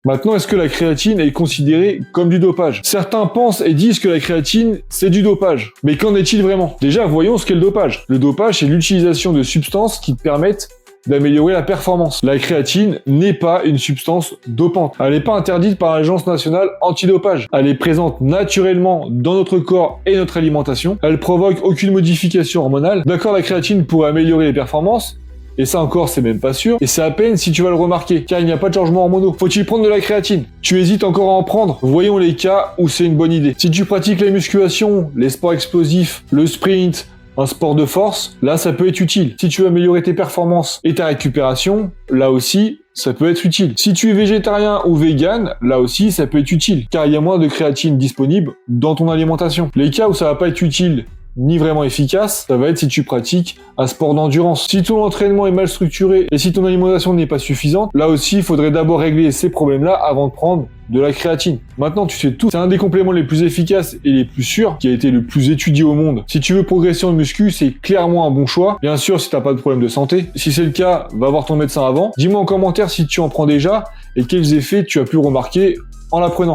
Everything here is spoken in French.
Maintenant, est-ce que la créatine est considérée comme du dopage? Certains pensent et disent que la créatine, c'est du dopage. Mais qu'en est-il vraiment? Déjà, voyons ce qu'est le dopage. Le dopage, c'est l'utilisation de substances qui te permettent d'améliorer la performance. La créatine n'est pas une substance dopante. Elle n'est pas interdite par l'Agence nationale antidopage. Elle est présente naturellement dans notre corps et notre alimentation. Elle provoque aucune modification hormonale. D'accord, la créatine pourrait améliorer les performances, et ça encore, c'est même pas sûr. Et c'est à peine si tu vas le remarquer, car il n'y a pas de changement hormonaux. Faut-il prendre de la créatine? Tu hésites encore à en prendre? Voyons les cas où c'est une bonne idée. Si tu pratiques la musculation, les sports explosifs, le sprint, un sport de force, là ça peut être utile. Si tu veux améliorer tes performances et ta récupération, là aussi, ça peut être utile. Si tu es végétarien ou vegan, là aussi ça peut être utile, car il y a moins de créatine disponible dans ton alimentation. Les cas où ça va pas être utile ni vraiment efficace, ça va être si tu pratiques un sport d'endurance. Si ton entraînement est mal structuré et si ton alimentation n'est pas suffisante, là aussi, il faudrait d'abord régler ces problèmes-là avant de prendre de la créatine. Maintenant, tu sais tout. C'est un des compléments les plus efficaces et les plus sûrs qui a été le plus étudié au monde. Si tu veux progresser en muscu, c'est clairement un bon choix. Bien sûr, si t'as pas de problème de santé. Si c'est le cas, va voir ton médecin avant. Dis-moi en commentaire si tu en prends déjà et quels effets tu as pu remarquer en l'apprenant.